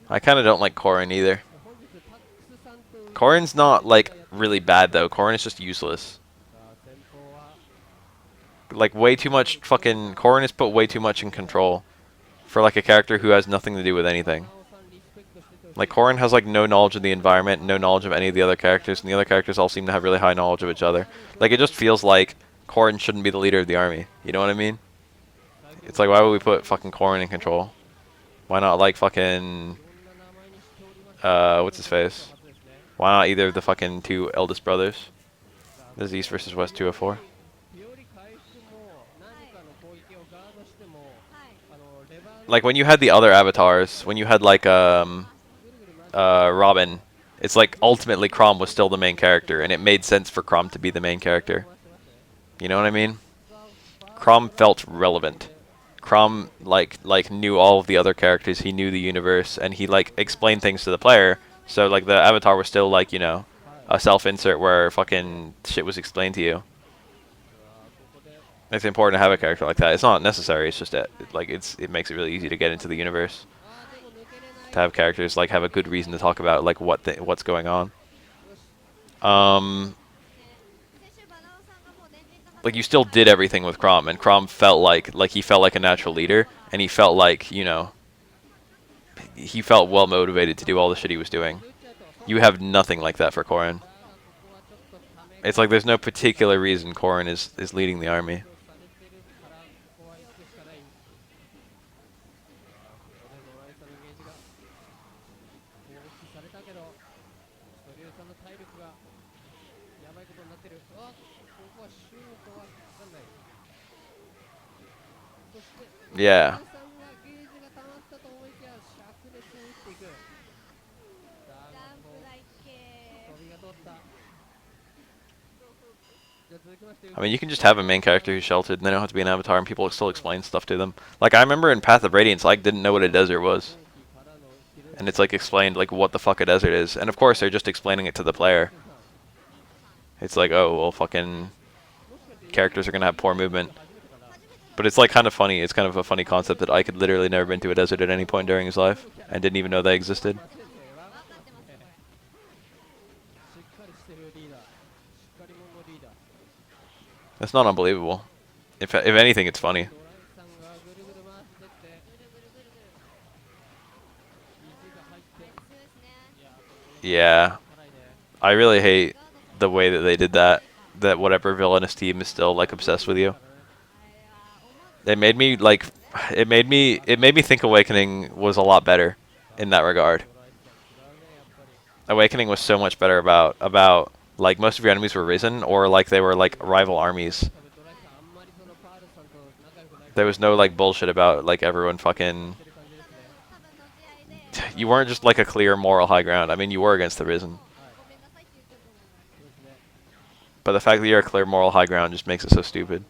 I kind of don't like Corrin either. Corrin's not like really bad though. Corrin is just useless. Like way too much fucking Corrin is put way too much in control for like a character who has nothing to do with anything. Like Corrin has like no knowledge of the environment, no knowledge of any of the other characters, and the other characters all seem to have really high knowledge of each other. Like it just feels like Corrin shouldn't be the leader of the army. You know what I mean? It's like why would we put fucking Corrin in control? Why not like fucking what's his face? Why not either of the fucking two eldest brothers? This is East versus West 204. Like when you had the other avatars, when you had like Robin, it's like ultimately Chrom was still the main character, and it made sense for Chrom to be the main character. You know what I mean? Chrom felt relevant. Chrom like knew all of the other characters. He knew the universe, and he like explained things to the player. So like the avatar was still like, you know, a self-insert where fucking shit was explained to you. It's important to have a character like that. It's not necessary. It's just that like it makes it really easy to get into the universe. To have characters like have a good reason to talk about like what's going on. Like you still did everything with Chrom, and Chrom felt like he felt like a natural leader, and he felt like, you know, he felt well motivated to do all the shit he was doing. You have nothing like that for Corrin. It's like there's no particular reason Corrin is leading the army. Yeah. I mean, you can just have a main character who's sheltered, and they don't have to be an avatar, and people still explain stuff to them. Like, I remember in Path of Radiance, I didn't know what a desert was. And it's, like, explained, like, what the fuck a desert is. And, of course, they're just explaining it to the player. It's like, oh, well, fucking characters are going to have poor movement. But it's, like, kind of funny. It's kind of a funny concept that I could literally never been to a desert at any point during his life, and didn't even know they existed. That's not unbelievable. If anything, it's funny. Yeah. I really hate the way that they did that. That whatever villainous team is still like obsessed with you. It made me like it made me think Awakening was a lot better in that regard. Awakening was so much better about like most of your enemies were risen, or like they were like rival armies. There was no like bullshit about like everyone fucking. You weren't just like a clear moral high ground. I mean, you were against the Risen. But the fact that you're a clear moral high ground just makes it so stupid.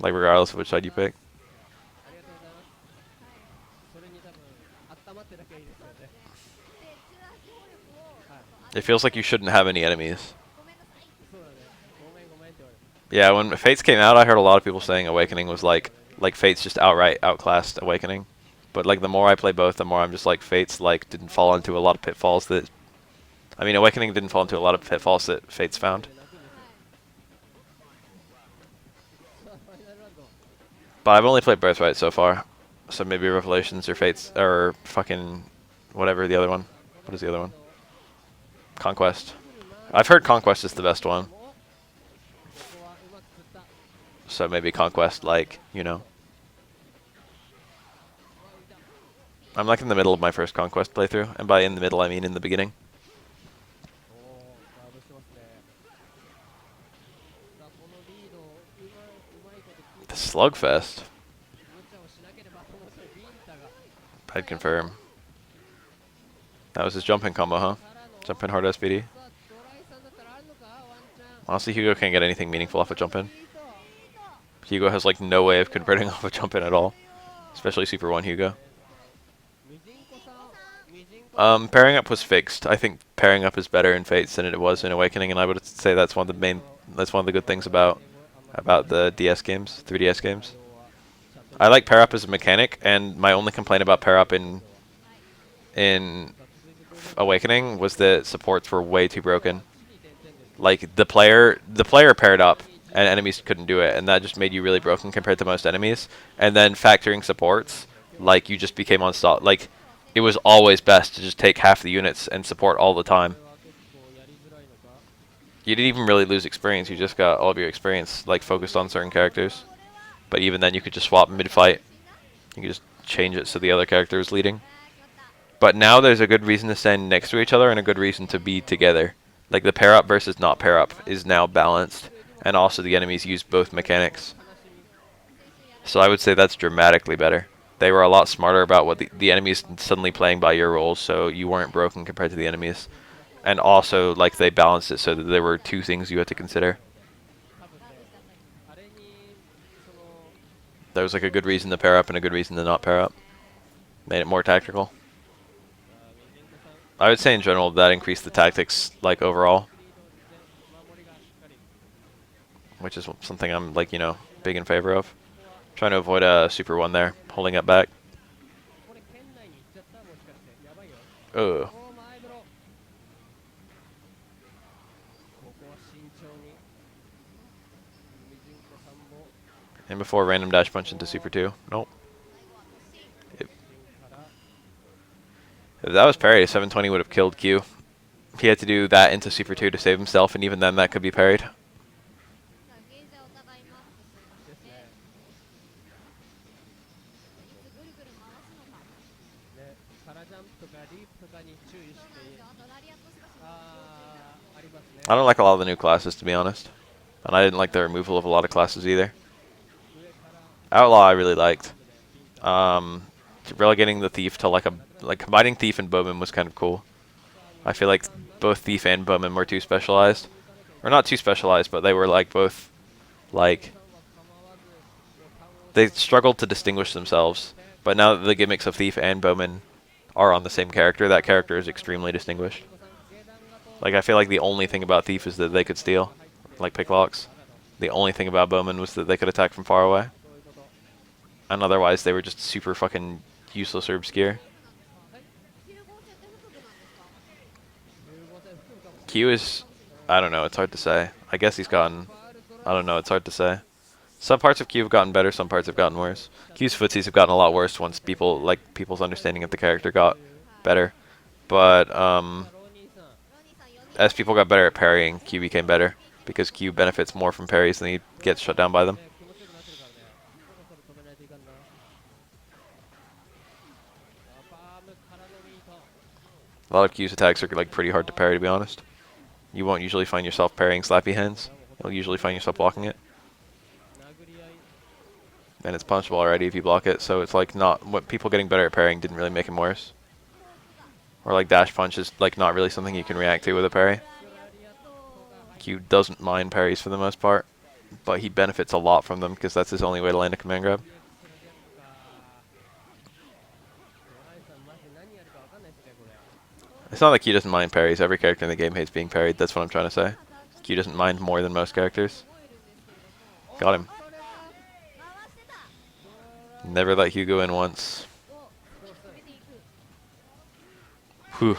Like regardless of which side you pick. It feels like you shouldn't have any enemies. Yeah, when Fates came out, I heard a lot of people saying Awakening was like Fates just outright outclassed Awakening. But like the more I play both, the more I'm just like Fates like didn't fall into a lot of pitfalls that. I mean, Awakening didn't fall into a lot of pitfalls that Fates found. But I've only played Birthright so far, so maybe Revelations or Fates or fucking whatever the other one. What is the other one? Conquest. I've heard Conquest is the best one. So maybe Conquest, like, you know. I'm like in the middle of my first Conquest playthrough, and by in the middle I mean in the beginning. The Slugfest. I'd confirm. That was his jumping combo, huh? Jumping hard SPD. Honestly, Hugo can't get anything meaningful off a jump in. Hugo has like no way of converting off a jump in at all. Especially Super 1 Hugo. Pairing up was fixed. I think pairing up is better in Fates than it was in Awakening, and I would say that's one of the main That's one of the good things about the DS games, 3DS games. I like pair up as a mechanic, and my only complaint about pair up in Awakening was that supports were way too broken. Like the player paired up, and enemies couldn't do it, and that just made you really broken compared to most enemies. And then factoring supports, like you just became unstoppable. Like it was always best to just take half the units and support all the time. You didn't even really lose experience. You just got all of your experience like focused on certain characters. But even then, you could just swap mid-fight. You could just change it so the other character is leading. But now there's a good reason to stand next to each other and a good reason to be together. Like the pair up versus not pair up is now balanced, and also the enemies use both mechanics. So I would say that's dramatically better. They were a lot smarter about what the enemies suddenly playing by your rules, so you weren't broken compared to the enemies. And also, like, they balanced it so that there were two things you had to consider. There was like a good reason to pair up and a good reason to not pair up. Made it more tactical. I would say in general that increased the tactics like overall, which is something I'm like, you know, big in favor of. Trying to avoid a super one there, holding it back. Ugh. And before random dash punch into super 2. Nope. If that was parry, 720 would have killed Q. He had to do that into super 2 to save himself, and even then that could be parried. I don't like a lot of the new classes, to be honest. And I didn't like the removal of a lot of classes either. Outlaw I really liked. Relegating the Thief to like combining Thief and Bowman was kind of cool. I feel like both Thief and Bowman were too specialized. Or not too specialized, but they were like both like they struggled to distinguish themselves. But now that the gimmicks of Thief and Bowman are on the same character, that character is extremely distinguished. Like I feel like the only thing about Thief is that they could steal, like pick locks. The only thing about Bowman was that they could attack from far away. And otherwise they were just super fucking useless or obscure. Q is, I don't know, it's hard to say. I guess he's gotten, I don't know, it's hard to say. Some parts of Q have gotten better, some parts have gotten worse. Q's footsies have gotten a lot worse once people's understanding of the character got better. But, as people got better at parrying, Q became better. Because Q benefits more from parries than he gets shut down by them. A lot of Q's attacks are like pretty hard to parry, to be honest. You won't usually find yourself parrying slappy hands. You'll usually find yourself blocking it. And it's punchable already if you block it, so it's like not what people getting better at parrying didn't really make him worse. Or like dash punch is like not really something you can react to with a parry. Q doesn't mind parries for the most part, but he benefits a lot from them because that's his only way to land a command grab. It's not like Q doesn't mind parries. Every character in the game hates being parried. That's what I'm trying to say. Q doesn't mind more than most characters. Got him. Never let Hugo in once. Whew.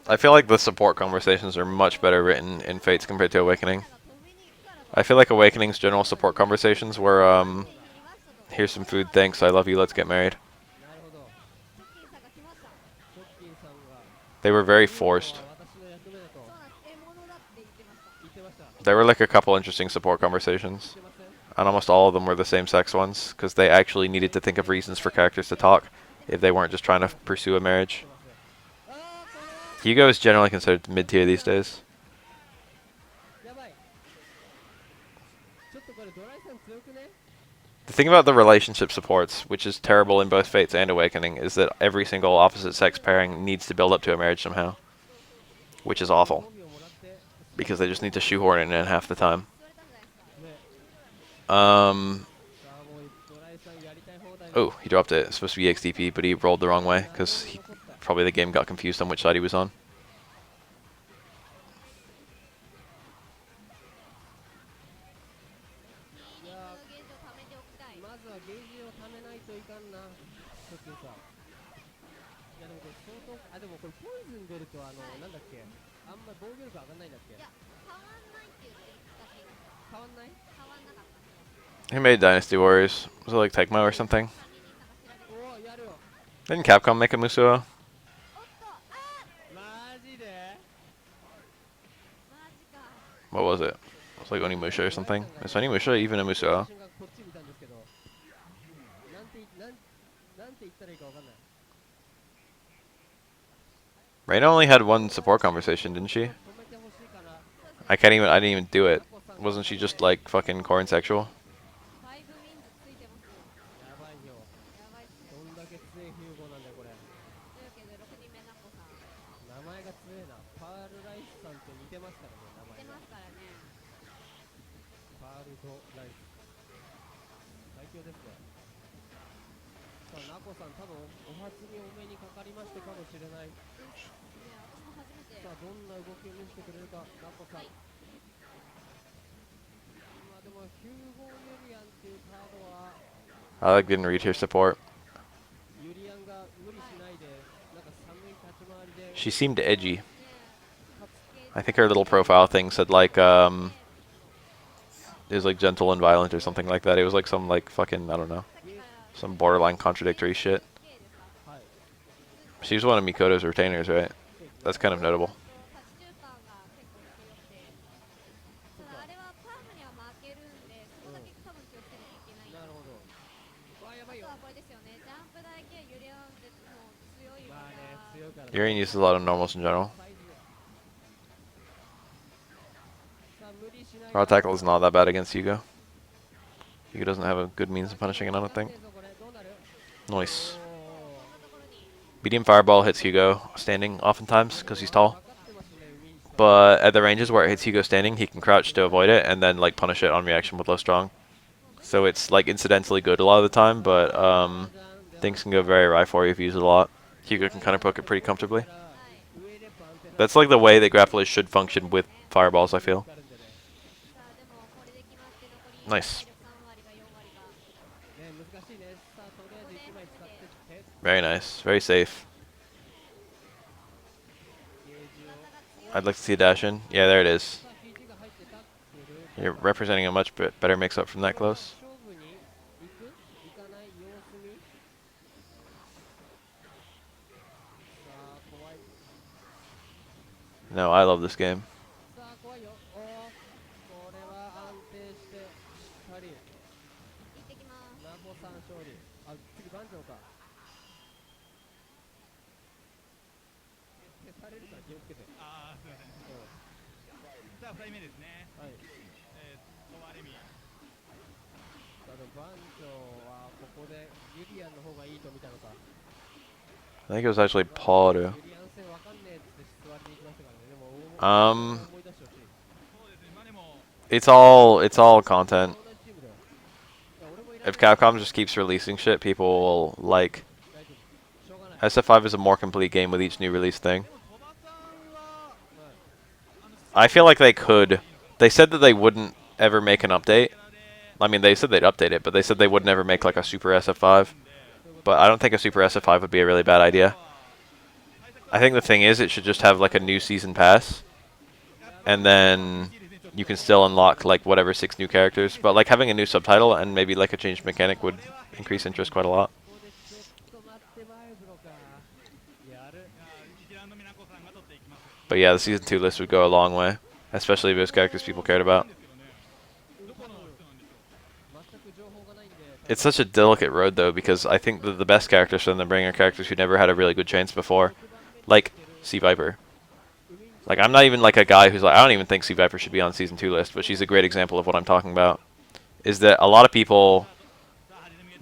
I feel like the support conversations are much better written in Fates compared to Awakening. I feel like Awakening's general support conversations were, here's some food, thanks, I love you, let's get married. They were very forced. There were like a couple interesting support conversations. And almost all of them were the same sex ones, because they actually needed to think of reasons for characters to talk if they weren't just trying to pursue a marriage. Hugo is generally considered mid-tier these days. The thing about the relationship supports, which is terrible in both Fates and Awakening, is that every single opposite sex pairing needs to build up to a marriage somehow. Which is awful. Because they just need to shoehorn it in half the time. Oh, he dropped it. It's supposed to be XDP, but he rolled the wrong way because probably the game got confused on which side he was on. Who made Dynasty Warriors? Was it like Tecmo or something? Didn't Capcom make a Musou? What was it? It was like Onimusha or something. Is Onimusha even a Musou? Reina only had one support conversation, didn't she? I didn't even do it. Wasn't she just like fucking corn sexual? I like didn't read her support. She seemed edgy. I think her little profile thing said like it was like gentle and violent or something like that. It was like some like fucking I don't know, some borderline contradictory shit. She was one of Mikoto's retainers, right? That's kind of notable. Yurian uses a lot of normals in general. Raw tackle is not that bad against Hugo. Hugo doesn't have a good means of punishing it, I don't think. Nice. Medium fireball hits Hugo standing oftentimes because he's tall. But at the ranges where it hits Hugo standing, he can crouch to avoid it and then like punish it on reaction with low strong. So it's like incidentally good a lot of the time, but things can go very awry for you if you use it a lot. Hugo can kind of poke it pretty comfortably. That's like the way that grapplers should function with fireballs, I feel. Nice. Very nice. Very safe. I'd like to see a dash in. Yeah, there it is. You're representing a much better mix-up from that close. No, I love this game. I think it was actually Paul too. It's all content. If Capcom just keeps releasing shit, people will like. SF5 is a more complete game with each new release thing. I feel like they could. They said that they wouldn't ever make an update. I mean, they said they'd update it, but they said they would never make like a Super SF5. But I don't think a Super SF5 would be a really bad idea. I think the thing is, it should just have like a new season pass, and then you can still unlock like whatever 6 new characters. But like having a new subtitle and maybe like a changed mechanic would increase interest quite a lot. But yeah, the season 2 list would go a long way, especially if it was characters people cared about. It's such a delicate road though, because I think that the best characters from them bring are characters who never had a really good chance before, like Sea Viper. Like I'm not even like a guy who's like, I don't even think Sea Viper should be on season 2 list, but she's a great example of what I'm talking about. Is that a lot of people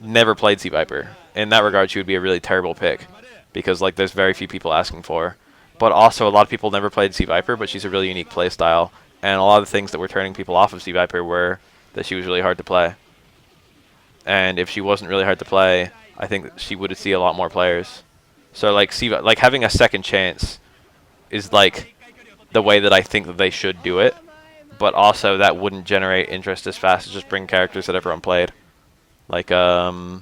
never played Sea Viper. In that regard, she would be a really terrible pick, because like there's very few people asking for her. But also a lot of people never played Sea Viper, but she's a really unique play style, and a lot of the things that were turning people off of Sea Viper were that she was really hard to play. And if she wasn't really hard to play, I think she would see a lot more players. So like Siva, like having a second chance is like the way that I think that they should do it. But also that wouldn't generate interest as fast as just bring characters that everyone played. Like Cody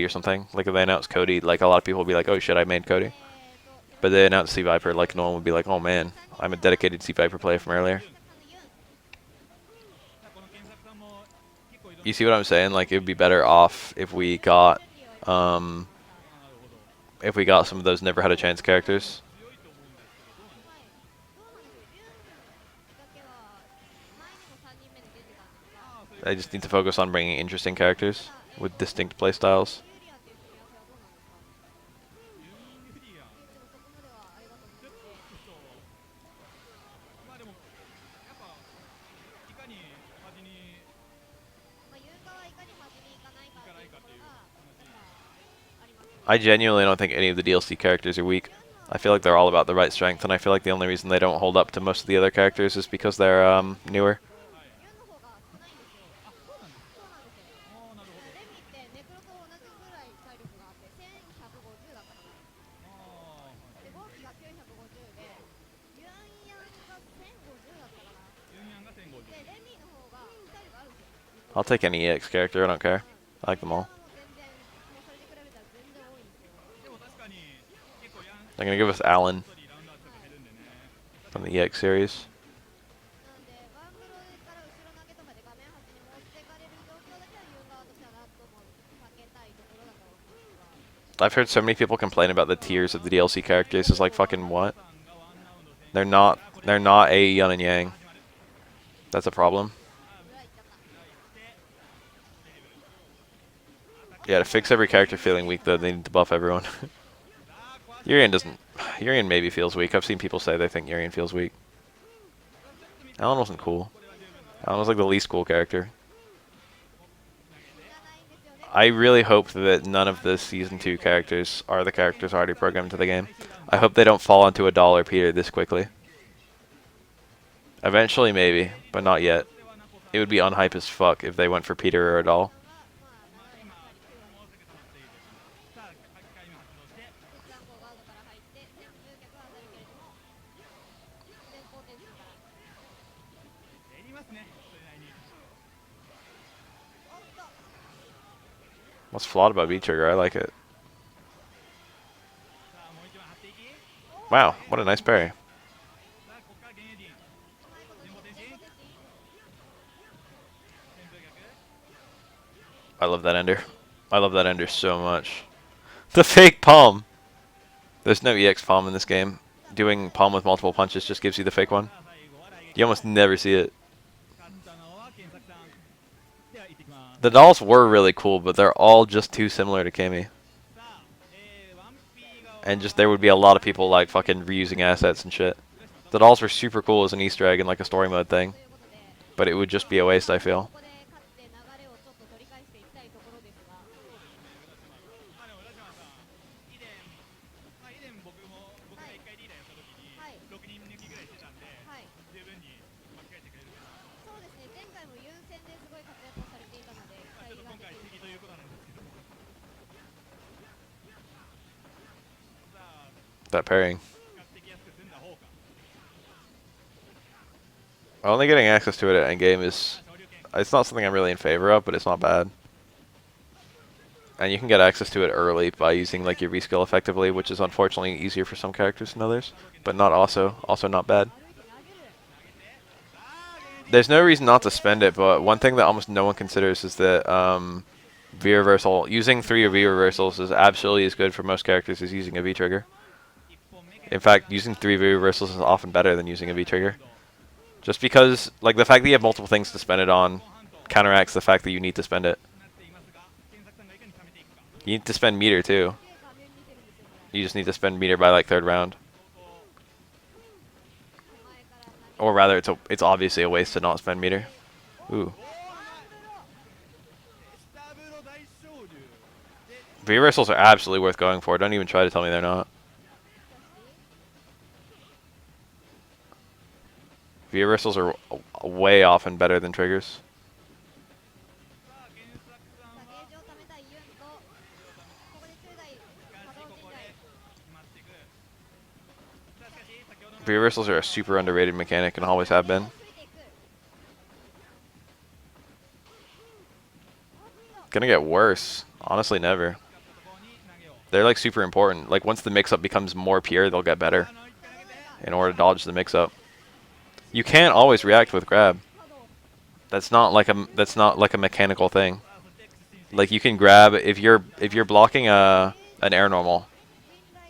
or something. Like if they announced Cody, like a lot of people would be like, oh shit, I made Cody. But they announced Sea Viper, like no one would be like, oh man, I'm a dedicated Sea Viper player from earlier. You see what I'm saying? Like it would be better off if we got some of those never had a chance characters. I just need to focus on bringing interesting characters with distinct playstyles. I genuinely don't think any of the DLC characters are weak. I feel like they're all about the right strength, and I feel like the only reason they don't hold up to most of the other characters is because they're newer. I'll take any EX character, I don't care. I like them all. I'm going to give us Alan from the EX series. I've heard so many people complain about the tiers of the DLC characters. It's like fucking what? They're not a yin and yang. That's a problem. Yeah, to fix every character feeling weak though, they need to buff everyone. Urian maybe feels weak. I've seen people say they think Urian feels weak. Alan wasn't cool. Alan was like the least cool character. I really hope that none of the Season 2 characters are the characters already programmed to the game. I hope they don't fall onto a doll or Peter this quickly. Eventually maybe, but not yet. It would be unhype as fuck if they went for Peter or a doll. What's flawed about V-Trigger? I like it. Wow, what a nice parry. I love that ender. I love that ender so much. The fake palm! There's no EX palm in this game. Doing palm with multiple punches just gives you the fake one. You almost never see it. The dolls were really cool, but they're all just too similar to Cammy. And just there would be a lot of people like fucking reusing assets and shit. The dolls were super cool as an Easter egg and like a story mode thing. But it would just be a waste, I feel. That pairing. Only getting access to it at endgame is... It's not something I'm really in favor of, but it's not bad. And you can get access to it early by using like your reskill effectively, which is unfortunately easier for some characters than others, but not also not bad. There's no reason not to spend it, but one thing that almost no one considers is that V-reversal, using 3 V-reversals is absolutely as good for most characters as using a V-trigger. In fact, using 3 V-reversals is often better than using a V-trigger. Just because, like, the fact that you have multiple things to spend it on counteracts the fact that you need to spend it. You need to spend meter, too. You just need to spend meter by, like, 3rd round. Or rather, it's obviously a waste to not spend meter. Ooh. V-reversals are absolutely worth going for. Don't even try to tell me they're not. V reversals are way often better than triggers. V reversals are a super underrated mechanic and always have been. Gonna get worse. Honestly, never. They're like super important. Like once the mix-up becomes more pure, they'll get better in order to dodge the mix-up. You can't always react with grab. That's not like a mechanical thing. Like you can grab if you're blocking an air normal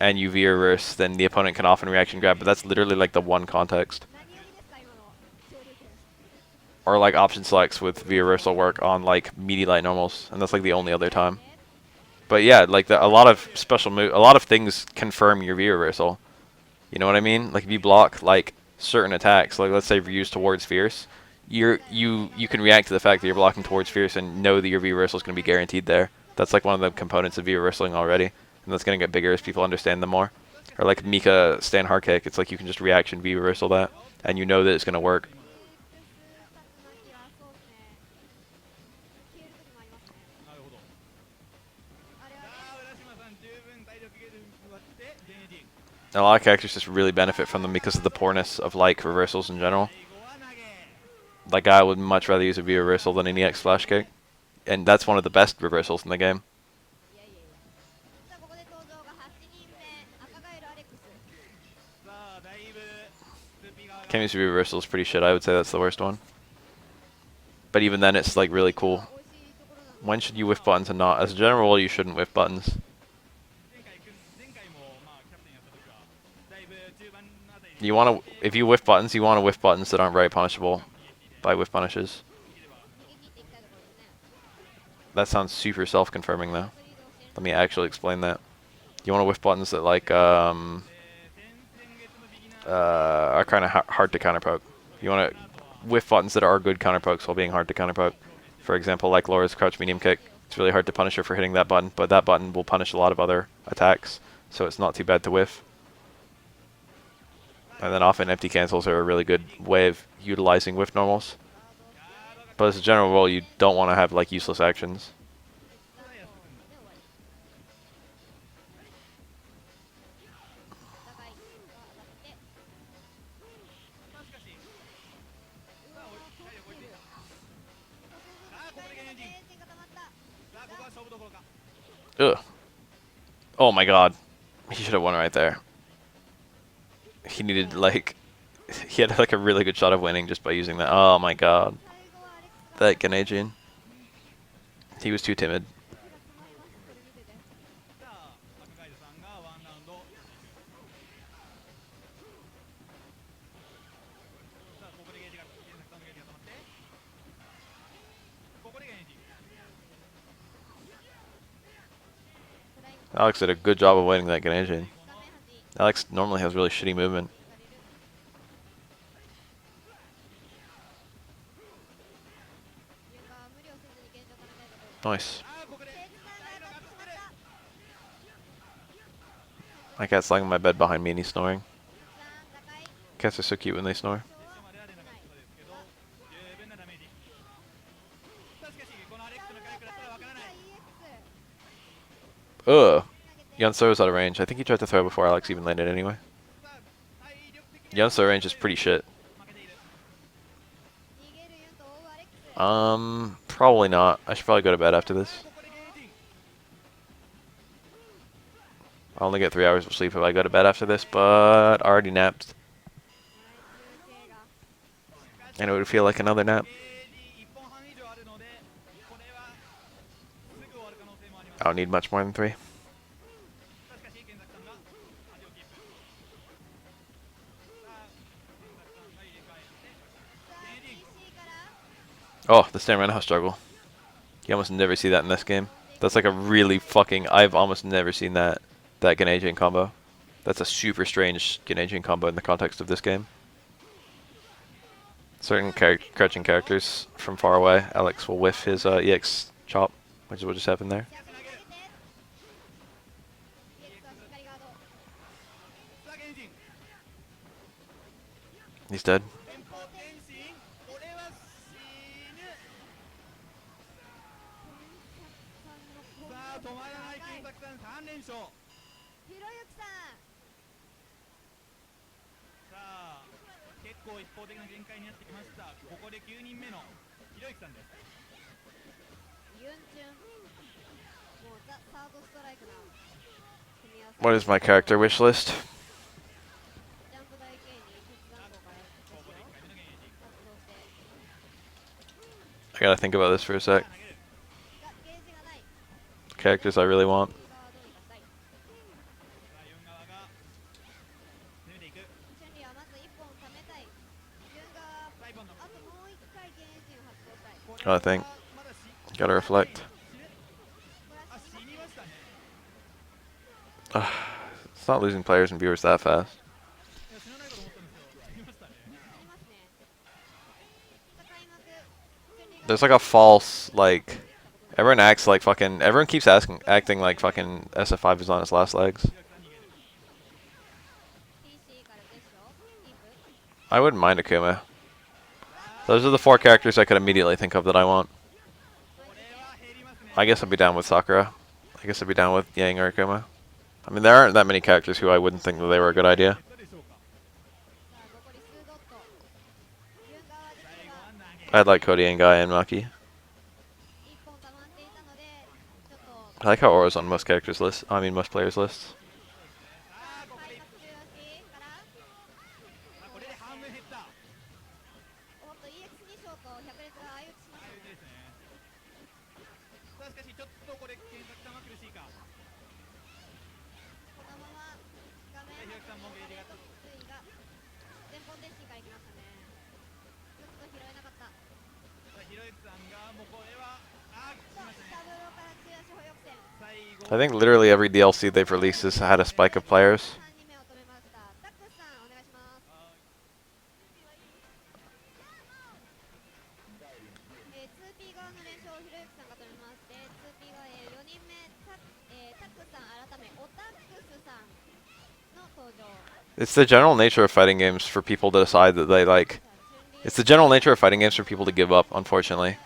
and you V reverse, then the opponent can often reaction grab, but that's literally like the one context. Or like option selects with V reversal work on like meaty light normals, and that's like the only other time. But yeah, like a lot of a lot of things confirm your V reversal. You know what I mean? Like if you block like certain attacks, like let's say Ryu's towards Fierce, you can react to the fact that you're blocking towards Fierce and know that your V reversal is going to be guaranteed there. That's like one of the components of V reversaling already, and that's going to get bigger as people understand them more. Or like Mika stand hard kick, it's like you can just reaction V reversal that, and you know that it's going to work. And a lot of characters just really benefit from them because of the poorness of like reversals in general. Like I would much rather use a V reversal than an EX flash kick, and that's one of the best reversals in the game. Kami's V reversal is pretty shit. I would say that's the worst one. But even then, it's like really cool. When should you whiff buttons and not? As a general rule, you shouldn't whiff buttons. You want to, if you whiff buttons, you want to whiff buttons that aren't very punishable by whiff punishes. That sounds super self-confirming though. Let me actually explain that. You want to whiff buttons that like are kind of hard to counterpoke. You want to whiff buttons that are good counterpokes while being hard to counterpoke. For example, like Laura's crouch medium kick. It's really hard to punish her for hitting that button, but that button will punish a lot of other attacks, so it's not too bad to whiff. And then often empty cancels are a really good way of utilizing whiff normals. But as a general rule, you don't want to have like useless actions. Ugh. Oh my god. He should have won right there. He needed like... He had like a really good shot of winning just by using that. Oh my god. That Ganejin. He was too timid. Alex did a good job of winning that Ganejin. Alex normally has really shitty movement. Nice. My cat's lying in my bed behind me and he's snoring. Cats are so cute when they snore. Ugh. Yunso's out of range. I think he tried to throw before Alex even landed anyway. Yunso range is pretty shit. Probably not. I should probably go to bed after this. I'll only get 3 hours of sleep if I go to bed after this, but I already napped. And it would feel like another nap. I don't need much more than 3. Oh, the stamina struggle. You almost never see that in this game. That's like a really fucking... I've almost never seen that Ganejin combo. That's a super strange Ganejin combo in the context of this game. Certain crouching characters from far away, Alex will whiff his EX chop, which is what just happened there. He's dead. What is my character wish list? I gotta think about this for a sec. Characters I really want. Gotta think. Gotta reflect. It's not losing players and viewers that fast. There's like a false, like, everyone acts like fucking, everyone keeps acting like fucking SF5 is on its last legs. I wouldn't mind Akuma. Those are the 4 characters I could immediately think of that I want. I guess I'd be down with Sakura. I guess I'd be down with Yang or Akuma. I mean, there aren't that many characters who I wouldn't think that they were a good idea. I'd like Cody and Guy and Maki. I like how Aura's on most characters' lists. I mean, most players' lists. I think literally every DLC they've released has had a spike of players. It's the general nature of fighting games for people to decide that they like. It's the general nature of fighting games for people to give up, unfortunately.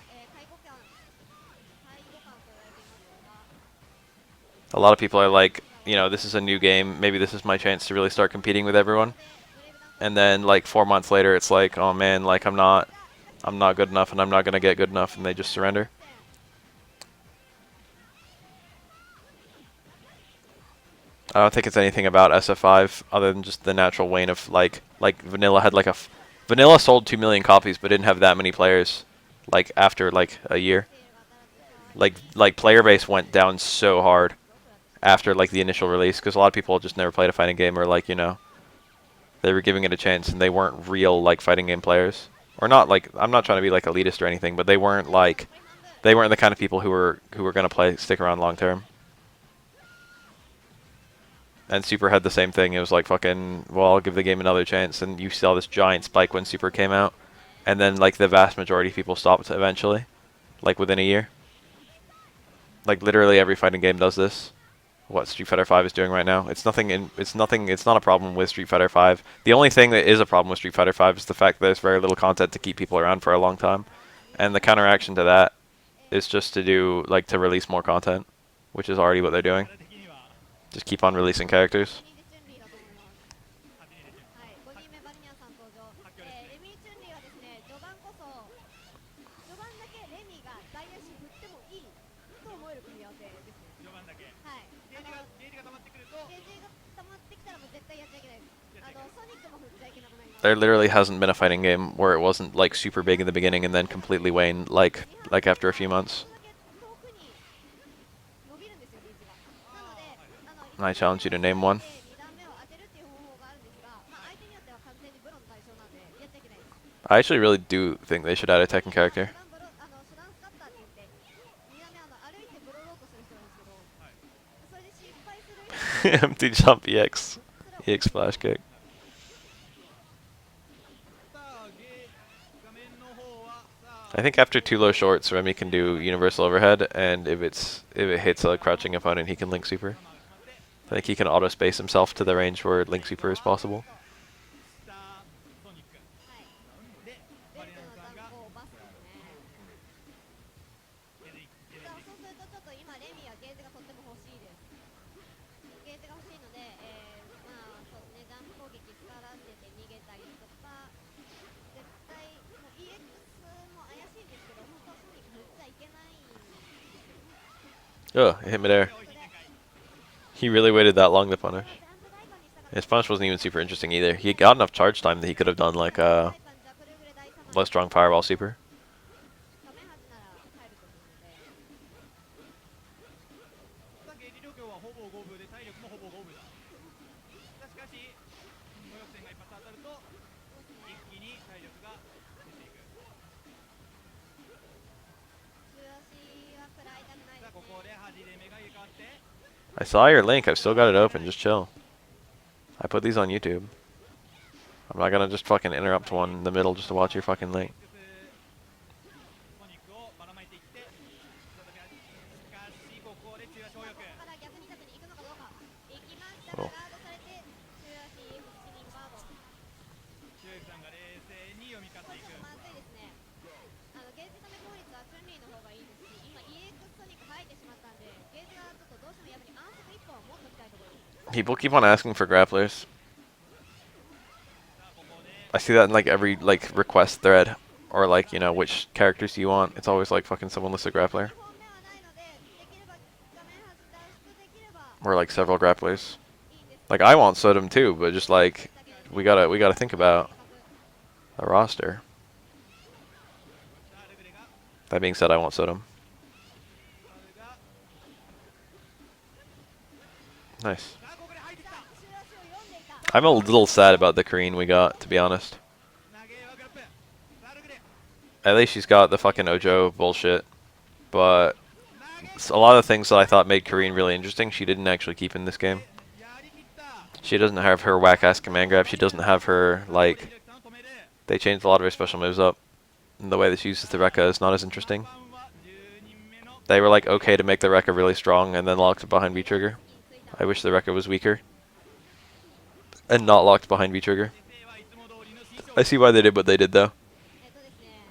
A lot of people are like, you know, this is a new game. Maybe this is my chance to really start competing with everyone. And then like 4 months later, it's like, oh man, like I'm not good enough, and I'm not gonna get good enough, and they just surrender. I don't think it's anything about SF5 other than just the natural wane of like Vanilla had like Vanilla sold 2 million copies but didn't have that many players like after like a year. Like player base went down so hard after like the initial release because a lot of people just never played a fighting game, or like, you know, they were giving it a chance and they weren't real like fighting game players. Or not like, I'm not trying to be like elitist or anything, but they weren't the kind of people who were going to stick around long term. And Super had the same thing. It was like fucking, well, I'll give the game another chance. And you saw this giant spike when Super came out. And then like the vast majority of people stopped eventually. Like within a year. Like literally every fighting game does this. What Street Fighter 5 is doing right now. It's not a problem with Street Fighter 5. The only thing that is a problem with Street Fighter 5 is the fact that there's very little content to keep people around for a long time. And the counteraction to that is just to do, like, to release more content. Which is already what they're doing. Just keep on releasing characters. There literally hasn't been a fighting game where it wasn't like super big in the beginning and then completely waned like after a few months. I challenge you to name one. I actually really do think they should add a Tekken character. Empty jump EX flash kick. I think after 2 low shorts, Remy can do universal overhead, and if it hits a crouching opponent, he can link super. I think he can auto space himself to the range where link super is possible. Ugh, it hit me there. He really waited that long to punish. His punish wasn't even super interesting either. He got enough charge time that he could have done like a low strong fireball super. I saw your link. I've still got it open. Just chill. I put these on YouTube. I'm not gonna just fucking interrupt one in the middle just to watch your fucking link. Oh. People keep on asking for grapplers. I see that in like every like request thread, or like, you know, which characters do you want? It's always like fucking someone lists a grappler, or like several grapplers. Like I want Sodom too, but just like we gotta think about the roster. That being said, I want Sodom. Nice. I'm a little sad about the Korean we got, to be honest. At least she's got the fucking Ojo bullshit, but a lot of the things that I thought made Korean really interesting, she didn't actually keep in this game. She doesn't have her whack-ass command grab. She doesn't have her, like... They changed a lot of her special moves up. And the way that she uses the Rekka is not as interesting. They were like, okay to make the Rekka really strong and then locked it behind V-trigger. I wish the Rekka was weaker. And not locked behind V-trigger. I see why they did what they did, though.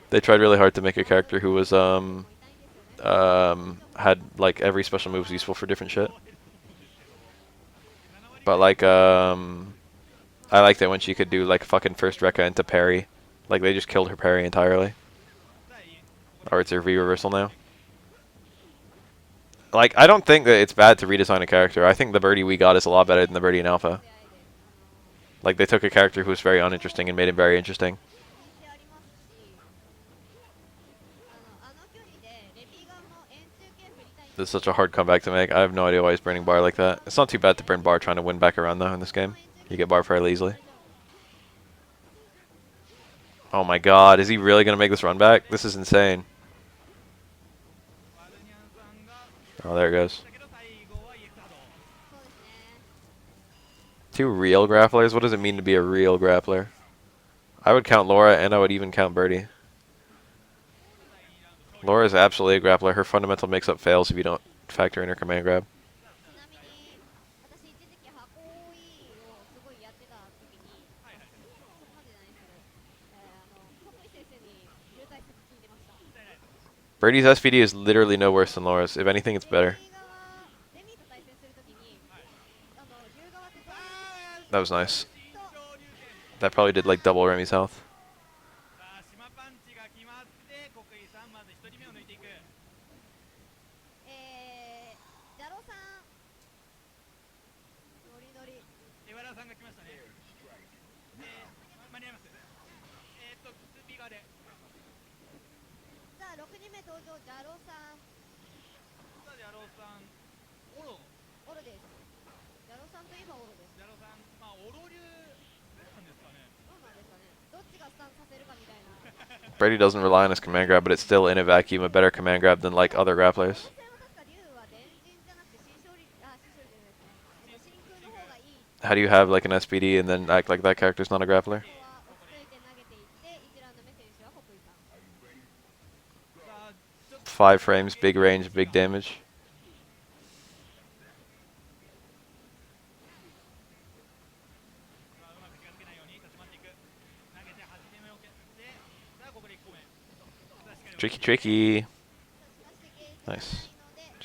They tried really hard to make a character who was, had, like, every special move was useful for different shit. But, like, I liked it when she could do, like, fucking first Rekka into parry. Like, they just killed her parry entirely. Or it's her V-reversal now. Like, I don't think that it's bad to redesign a character. I think the Birdie we got is a lot better than the Birdie in Alpha. Like, they took a character who was very uninteresting and made him very interesting. This is such a hard comeback to make. I have no idea why he's burning bar like that. It's not too bad to burn bar trying to win back around, though, in this game. You get bar fairly easily. Oh my god, is he really going to make this run back? This is insane. Oh, there it goes. Two real grapplers? What does it mean to be a real grappler? I would count Laura, and I would even count Birdie. Laura is absolutely a grappler. Her fundamental mix-up fails if you don't factor in her command grab. Birdie's SPD is literally no worse than Laura's. If anything, it's better. That was nice. That probably did like double Remy's health. Brady doesn't rely on his command grab, but it's still in a vacuum a better command grab than like other grapplers. How do you have like an SPD and then act like that character's not a grappler? Five frames, big range, big damage. Tricky, tricky. Nice.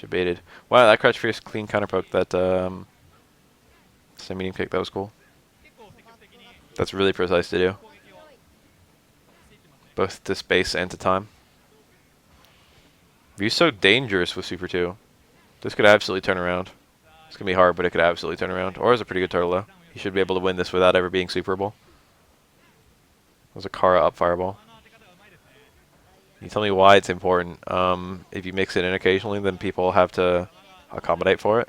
Should baited. Wow, that crouch fierce clean counter poke. That same medium kick. That was cool. That's really precise to do. Both to space and to time. Ryu's so dangerous with Super 2. This could absolutely turn around. It's going to be hard, but it could absolutely turn around. Or is a pretty good turtle, though. He should be able to win this without ever being superable. It was a Kara up fireball. Can you tell me why it's important? If you mix it in occasionally, then people have to accommodate for it.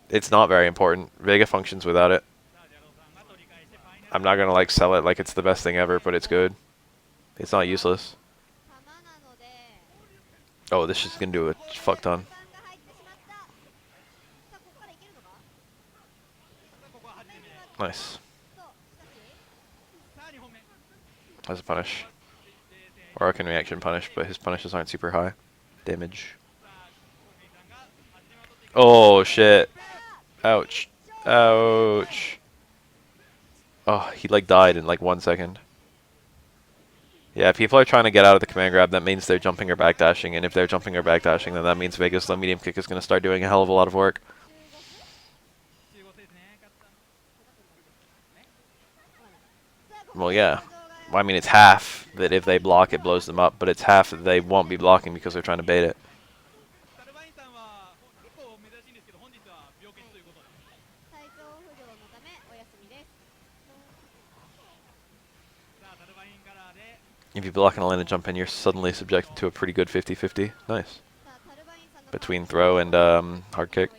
It's not very important. Vega functions without it. I'm not going to like sell it like it's the best thing ever, but it's good. It's not useless. Oh, this is going to do a fuck ton. Nice. That's a punish. Or I can reaction punish, but his punishes aren't super high. Damage. Oh, shit. Ouch. Ouch. Oh, he like died in like 1 second. Yeah, if people are trying to get out of the command grab, that means they're jumping or backdashing, and if they're jumping or backdashing, then that means Vega's low medium kick is going to start doing a hell of a lot of work. Well, yeah. Well, I mean, it's half that if they block, it blows them up, but it's half that they won't be blocking because they're trying to bait it. If you block and land a jump in, you're suddenly subjected to a pretty good 50-50. Nice. Between throw and hard kick.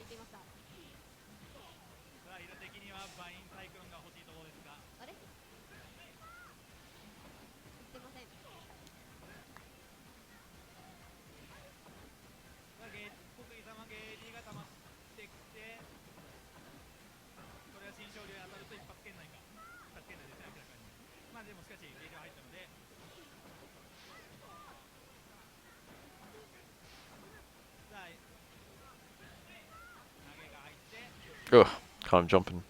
Ugh, caught him jumping.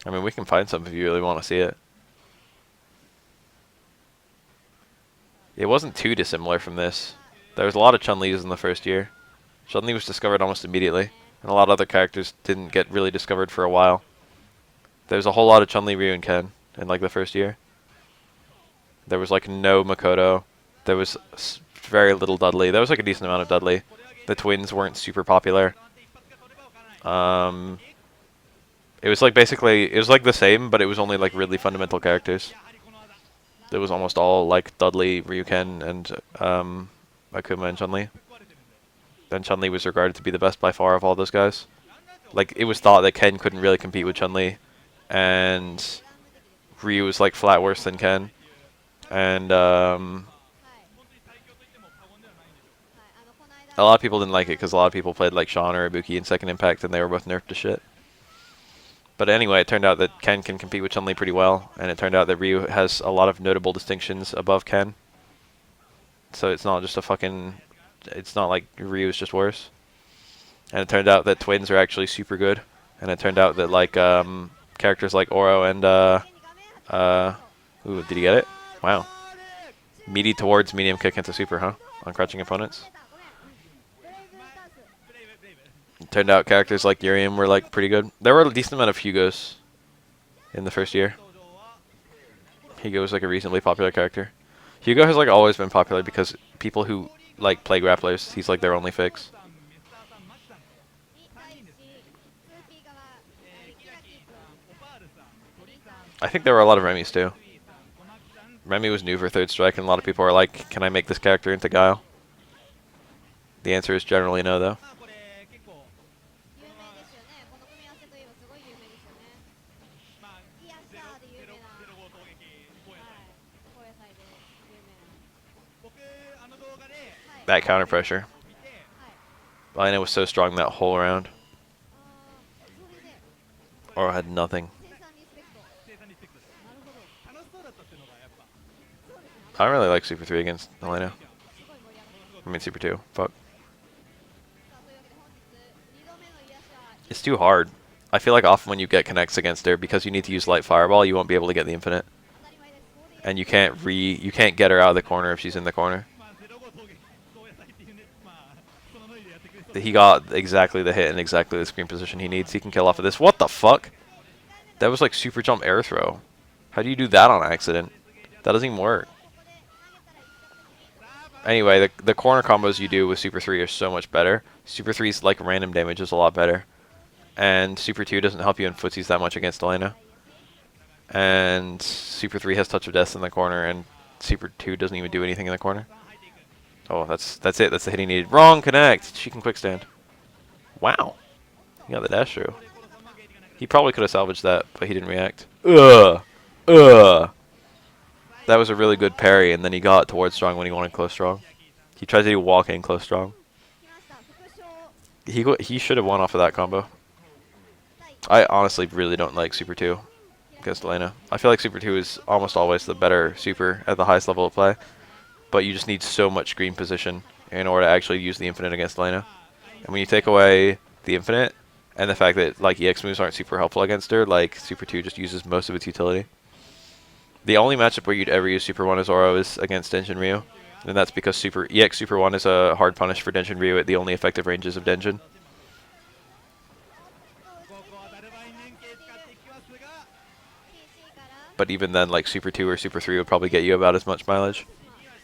I mean, we can find some if you really want to see it. It wasn't too dissimilar from this. There was a lot of Chun-Li's in the first year. Chun-Li was discovered almost immediately, and a lot of other characters didn't get really discovered for a while. There was a whole lot of Chun-Li, Ryu, and Ken in like the first year. There was like no Makoto. There was very little Dudley. There was like a decent amount of Dudley. The twins weren't super popular. It was like basically, it was like the same, but it was only like really fundamental characters. It was almost all like Dudley, Ryuken, and Akuma and Chun-Li. Then Chun-Li was regarded to be the best by far of all those guys. Like, it was thought that Ken couldn't really compete with Chun-Li, and Ryu was like flat worse than Ken. And a lot of people didn't like it because a lot of people played like Sean or Ibuki in Second Impact, and they were both nerfed to shit. But anyway, it turned out that Ken can compete with Chun-Li pretty well, and it turned out that Ryu has a lot of notable distinctions above Ken. So it's not just a fucking... It's not like Ryu is just worse. And it turned out that twins are actually super good. And it turned out that like characters like Oro and... ooh, did he get it? Wow. Meaty towards medium kick into super, huh? On crouching opponents. Turned out characters like Urium were like pretty good. There were a decent amount of Hugos in the first year. Hugo was like a reasonably popular character. Hugo has like always been popular because people who like play grapplers, he's like their only fix. I think there were a lot of Remy's too. Remy was new for Third Strike, and a lot of people are like, can I make this character into Guile? The answer is generally no, though. That counter pressure. Lina was so strong that whole round. Oro had nothing. I don't really like Super 3 against Elena. I mean Super 2. Fuck. It's too hard. I feel like often when you get connects against her, because you need to use light fireball, you won't be able to get the infinite. And you can't get her out of the corner if she's in the corner. He got exactly the hit and exactly the screen position he needs. He can kill off of this. What the fuck? That was like super jump air throw. How do you do that on accident? That doesn't even work. Anyway, the corner combos you do with Super 3 are so much better. Super 3's like random damage is a lot better. And Super 2 doesn't help you in footsies that much against Elena. And Super 3 has Touch of Death in the corner, and Super 2 doesn't even do anything in the corner. Oh, that's it. That's the hit he needed. Wrong connect! She can quick stand. Wow. He got the dash through. He probably could have salvaged that, but he didn't react. Ugh. Ugh. That was a really good parry, and then he got towards strong when he wanted close strong. He tried to do walk in close strong. He should have won off of that combo. I honestly really don't like Super 2 against Elena. I feel like Super 2 is almost always the better super at the highest level of play, but you just need so much screen position in order to actually use the infinite against Elena. And when you take away the infinite, and the fact that like EX moves aren't super helpful against her, like Super 2 just uses most of its utility. The only matchup where you'd ever use Super 1 as Oro is against Denshin Ryu, and that's because EX Super 1 is a hard punish for Denshin Ryu at the only effective ranges of Denshin. But even then, like Super 2 or Super 3 would probably get you about as much mileage.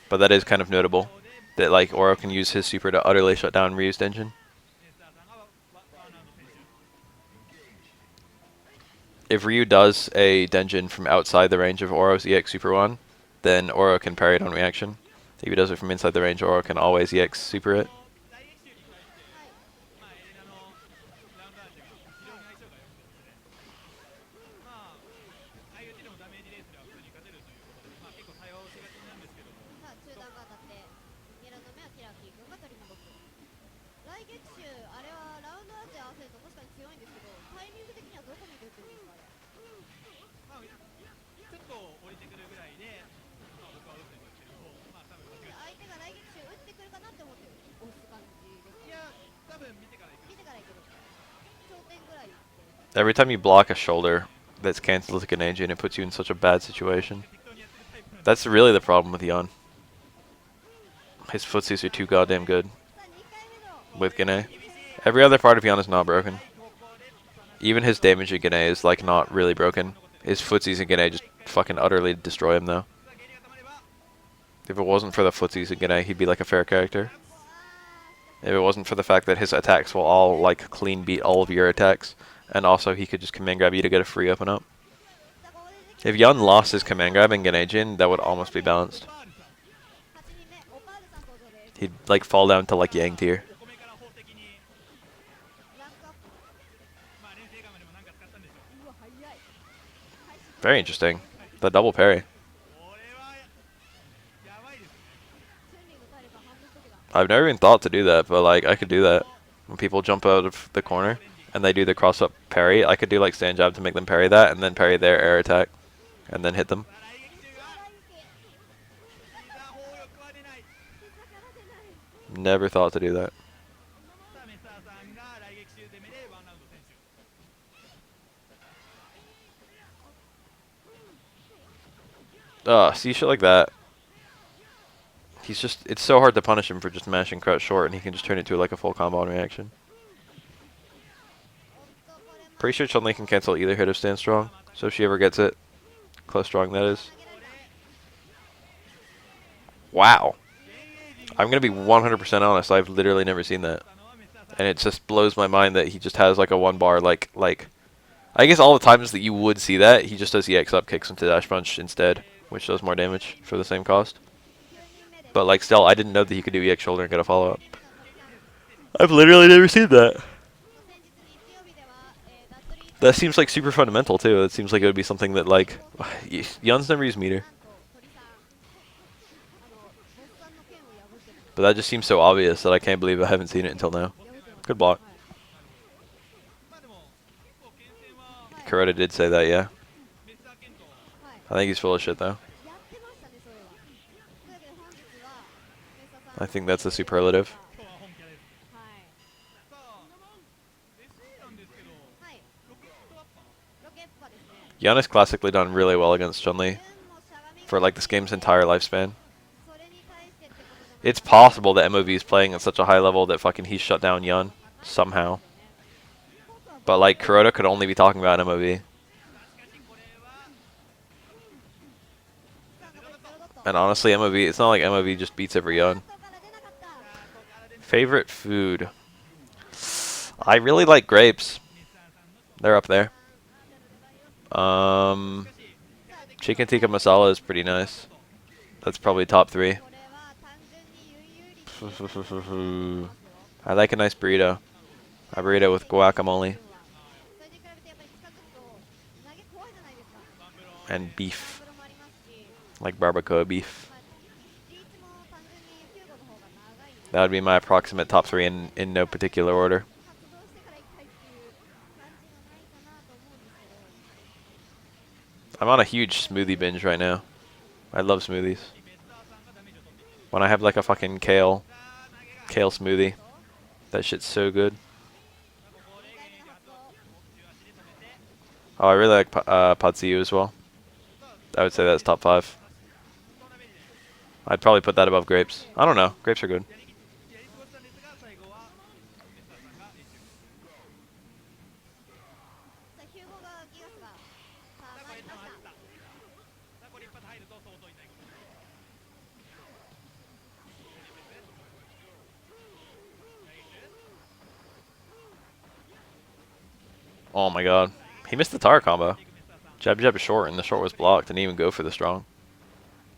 But that is kind of notable, that like Oro can use his super to utterly shut down Ryu's Denshin. If Ryu does a Denshin from outside the range of Oro's EX Super 1, then Oro can parry it on reaction. If he does it from inside the range, Oro can always EX Super it. Every time you block a shoulder that's cancelled with Gennadian, it puts you in such a bad situation. That's really the problem with Yon. His footsies are too goddamn good with Gennai. Every other part of Yon is not broken. Even his damage at Gennai is like not really broken. His footsies at Gennai just fucking utterly destroy him though. If it wasn't for the footsies at Gennai, he'd be like a fair character. If it wasn't for the fact that his attacks will all like clean beat all of your attacks, and also he could just command grab you to get a free open up. If Yun lost his command grab and Gennadian, that would almost be balanced. He'd like fall down to like Yang tier. Very interesting. The double parry. I've never even thought to do that, but like I could do that. When people jump out of the corner and they do the cross up parry, I could do like stand jab to make them parry that and then parry their air attack and then hit them. Never thought to do that. See shit like that. He's just, it's so hard to punish him for just mashing crouch short, and he can just turn it to like a full combo on reaction. Pretty sure Chun-Li can cancel either hit of stand strong, so if she ever gets it, close strong that is. Wow. I'm gonna be 100% honest, I've literally never seen that. And it just blows my mind that he just has like a one bar, like, I guess all the times that you would see that, he just does EX up kicks into dash punch instead, which does more damage for the same cost. But like still, I didn't know that he could do EX shoulder and get a follow up. I've literally never seen that. That seems like super fundamental too. It seems like it would be something that like, Yun's never used meter. But that just seems so obvious that I can't believe I haven't seen it until now. Good block. Kuroda did say that, yeah. I think he's full of shit though. I think that's a superlative. Yun has classically done really well against Chun-Li for like this game's entire lifespan. It's possible that MOV is playing at such a high level that fucking he's shut down Yun somehow. But like Kuroda could only be talking about MOV. And honestly, MOV, it's not like MOV just beats every Yun. Favorite food? I really like grapes. They're up there. Chicken tikka masala is pretty nice. That's probably top 3. I like a nice burrito. A burrito with guacamole. And beef. Like barbacoa beef. That would be my approximate top 3 in no particular order. I'm on a huge smoothie binge right now. I love smoothies. When I have like a fucking kale smoothie, that shit's so good. Oh, I really like pad see ew as well. I would say that's top 5. I'd probably put that above grapes. I don't know. Grapes are good. Oh my god. He missed the Tara combo. Jab jab short and the short was blocked and didn't even go for the strong.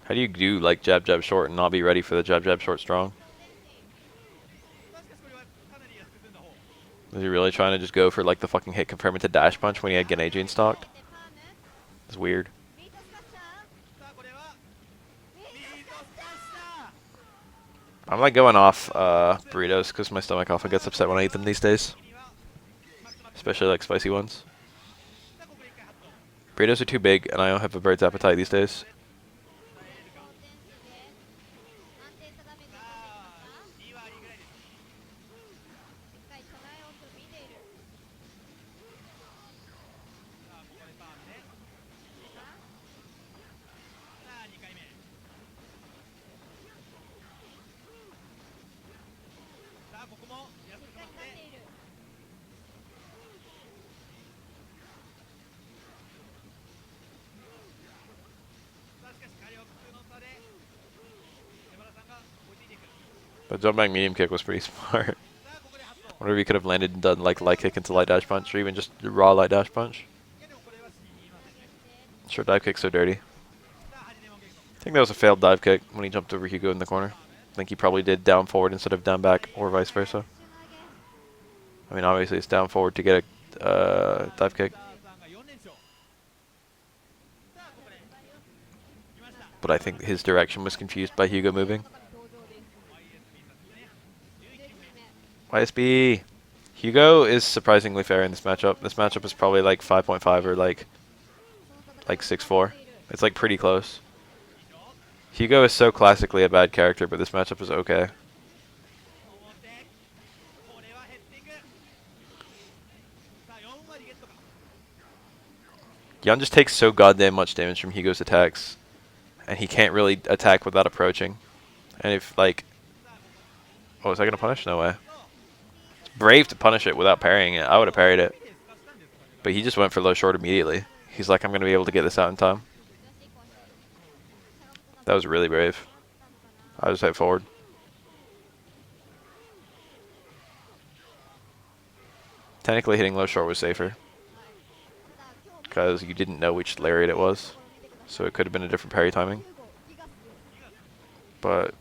How do you do like jab jab short and not be ready for the jab jab short strong? Was he really trying to just go for like the fucking hit confirm into dash punch when he had Genei stocked? It's weird. I'm like going off burritos because my stomach often gets upset when I eat them these days. Especially like spicy ones. Burritos are too big and I don't have a bird's appetite these days. The jump back medium kick was pretty smart. Wonder if he could have landed and done like light kick into light dash punch or even just raw light dash punch. Sure, dive kick's so dirty. I think that was a failed dive kick when he jumped over Hugo in the corner. I think he probably did down forward instead of down back or vice versa. I mean, obviously it's down forward to get a dive kick. But I think his direction was confused by Hugo moving. YSB! Hugo is surprisingly fair in this matchup. This matchup is probably like 5.5 or like 6-4. It's like pretty close. Hugo is so classically a bad character, but this matchup is okay. Yun just takes so goddamn much damage from Hugo's attacks. And he can't really attack without approaching. And if, like... Oh, is I going to punish? No way. It's brave to punish it without parrying it. I would have parried it. But he just went for low short immediately. He's like, I'm going to be able to get this out in time. That was really brave. I just head forward. Technically hitting low short was safer. Because you didn't know which lariat it was. So it could have been a different parry timing. But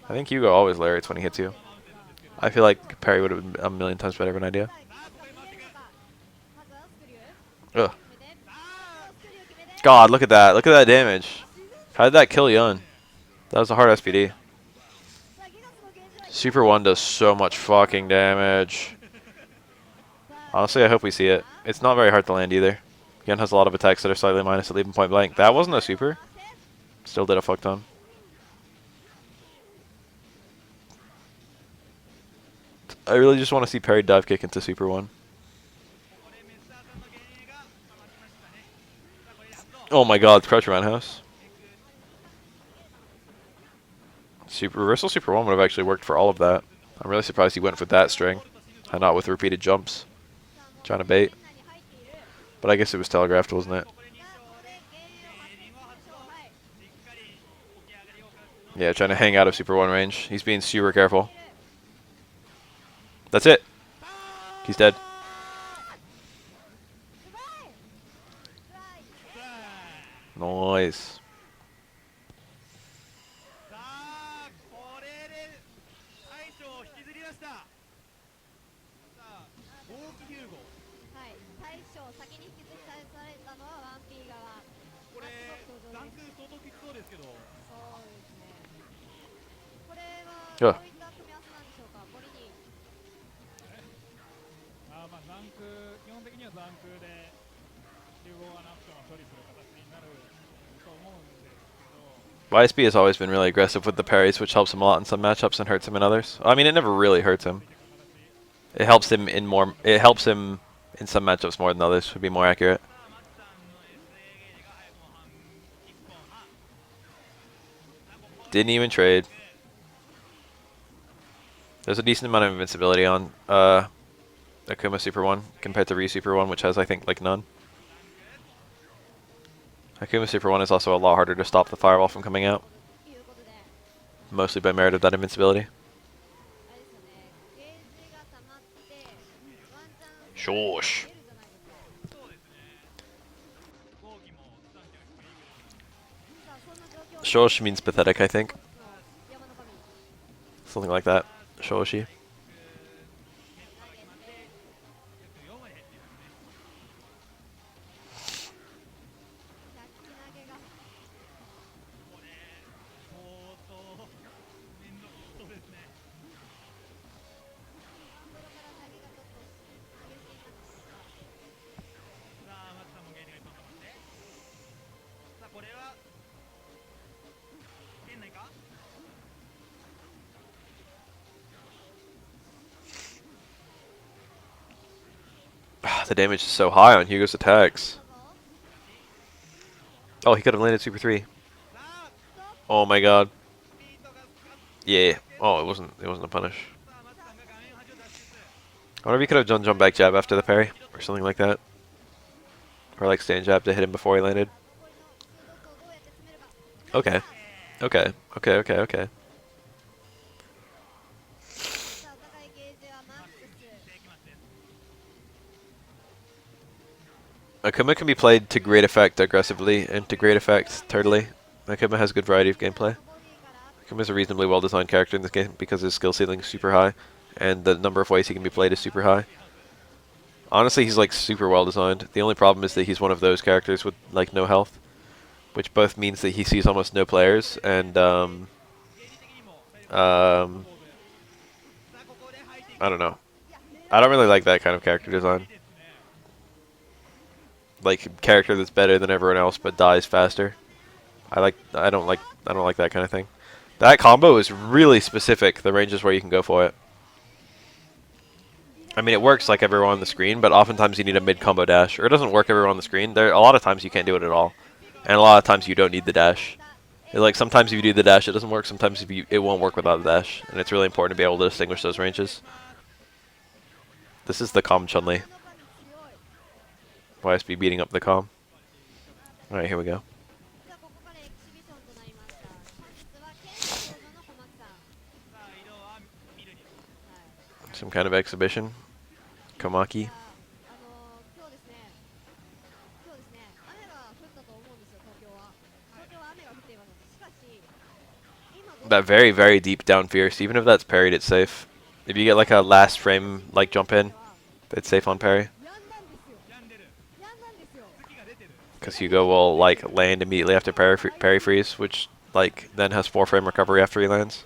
I think Hugo always lariats when he hits you. I feel like parry would have been a million times better of an idea. Ugh. God, look at that. Look at that damage. How did that kill Yun? That was a hard SPD. Super 1 does so much fucking damage. Honestly, I hope we see it. It's not very hard to land either. Yun has a lot of attacks that are slightly minus at leaving point blank. That wasn't a super. Still did a fuck ton. I really just want to see parry dive kick into Super 1. Oh my god, crouch roundhouse. Reversal Super 1 would have actually worked for all of that. I'm really surprised he went with that string, and not with repeated jumps. Trying to bait. But I guess it was telegraphed, wasn't it? Yeah, trying to hang out of Super 1 range. He's being super careful. That's it. He's dead. Nice. Yeah. YSB has always been really aggressive with the parries, which helps him a lot in some matchups and hurts him in others. I mean, it never really hurts him. It helps him in more. It helps him in some matchups more than others. Would be more accurate. Didn't even trade. There's a decent amount of invincibility on Akuma Super 1 compared to Ryu Super 1, which has, I think, like none. Akuma Super 1 is also a lot harder to stop the fireball from coming out. Mostly by merit of that invincibility. Shosh. Shosh means pathetic, I think. Something like that. Shoshi. The damage is so high on Hugo's attacks. Oh, he could have landed Super 3. Oh my god. Yeah. Oh, it wasn't a punish. I wonder if he could have done jump back jab after the parry or something like that. Or like stand jab to hit him before he landed. Okay. Okay. Okay, okay, okay. Akuma can be played to great effect aggressively and to great effect turdily. Akuma has a good variety of gameplay. Akuma is a reasonably well-designed character in this game because his skill ceiling is super high, and the number of ways he can be played is super high. Honestly, he's like super well-designed. The only problem is that he's one of those characters with like no health, which both means that he sees almost no players, and I don't know. I don't really like that kind of character design. Like character that's better than everyone else but dies faster. I don't like that kind of thing. That combo is really specific, the ranges where you can go for it. I mean, it works like everyone on the screen, but oftentimes you need a mid-combo dash. Or it doesn't work everyone on the screen. A lot of times you can't do it at all. And a lot of times you don't need the dash. Like, sometimes if you do the dash, it doesn't work. Sometimes it won't work without the dash. And it's really important to be able to distinguish those ranges. This is the calm Chun-Li. YSB beating up the calm. Alright, here we go. Some kind of exhibition. Komaki. That very, very deep down fierce. Even if that's parried, it's safe. If you get like a last frame like jump in, it's safe on parry. Because Hugo will like land immediately after parry freeze, which like then has 4-frame recovery after he lands,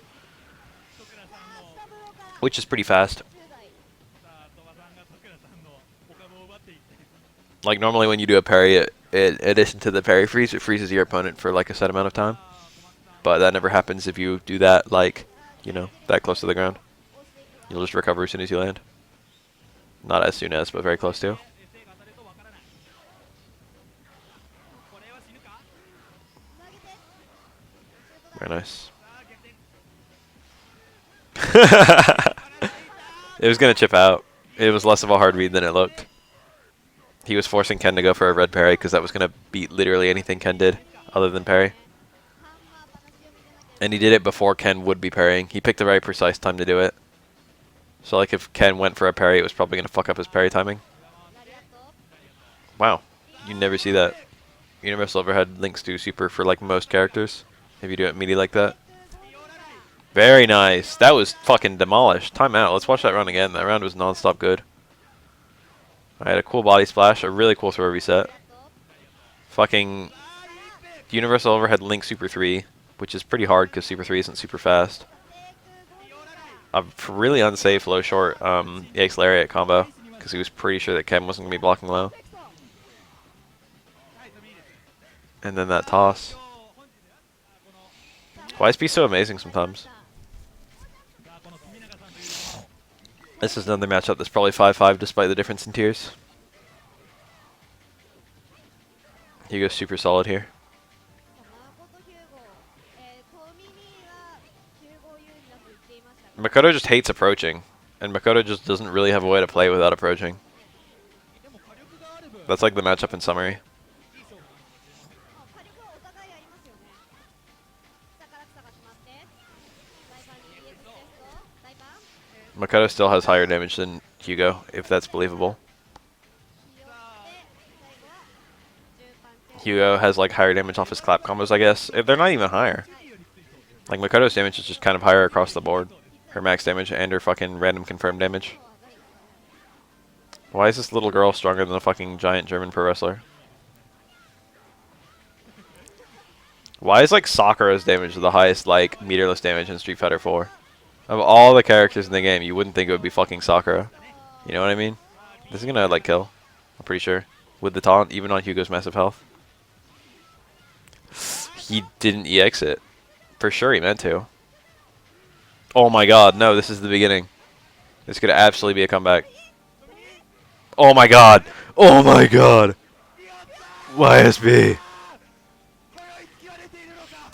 which is pretty fast. Like normally when you do a parry, in addition to the parry freeze, it freezes your opponent for like a set amount of time. But that never happens if you do that like, you know, that close to the ground. You'll just recover as soon as you land. Not as soon as, but very close to. Very nice. It was gonna chip out. It was less of a hard read than it looked. He was forcing Ken to go for a red parry because that was gonna beat literally anything Ken did other than parry. And he did it before Ken would be parrying. He picked a very precise time to do it. So like if Ken went for a parry, it was probably gonna fuck up his parry timing. Wow, you never see that. Universal overhead links to super for like most characters. If you do it meaty like that. Very nice. That was fucking demolished. Timeout. Let's watch that round again. That round was non-stop good. I had a cool body splash, a really cool throw reset. Fucking Universal overhead link super 3, which is pretty hard because super 3 isn't super fast. A really unsafe low short EX Lariat combo because he was pretty sure that Ken wasn't going to be blocking low. And then that toss. Why is P so amazing sometimes? This is another matchup that's probably 5-5 despite the difference in tiers. Hugo's super solid here. Makoto just hates approaching, and Makoto just doesn't really have a way to play without approaching. That's like the matchup in summary. Makoto still has higher damage than Hugo, if that's believable. Hugo has like higher damage off his clap combos, I guess. If they're not even higher. Like Makoto's damage is just kind of higher across the board. Her max damage and her fucking random confirmed damage. Why is this little girl stronger than a fucking giant German pro wrestler? Why is like Sakura's damage the highest like meterless damage in Street Fighter 4? Of all the characters in the game, you wouldn't think it would be fucking Sakura. You know what I mean? This is gonna like kill. I'm pretty sure. With the taunt, even on Hugo's massive health. He didn't EX it. For sure he meant to. Oh my god, no, this is the beginning. This could absolutely be a comeback. Oh my god! Oh my god! YSB!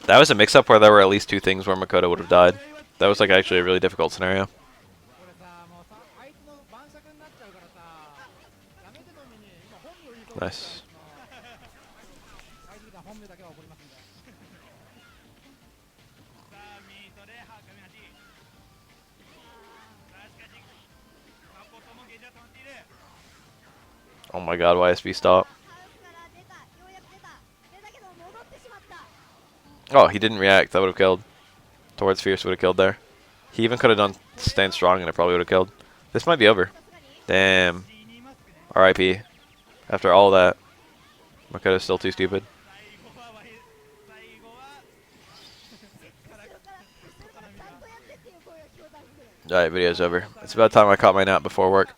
That was a mix-up where there were at least two things where Makoto would have died. That was like actually a really difficult scenario. Nice. Oh my god, YSB stop. Oh, he didn't react. That would have killed. Towards Fierce would have killed there. He even could have done Stand Strong and it probably would have killed. This might be over. Damn. RIP. After all that, Makoto's still too stupid. Alright, video's over. It's about time I caught my nap before work.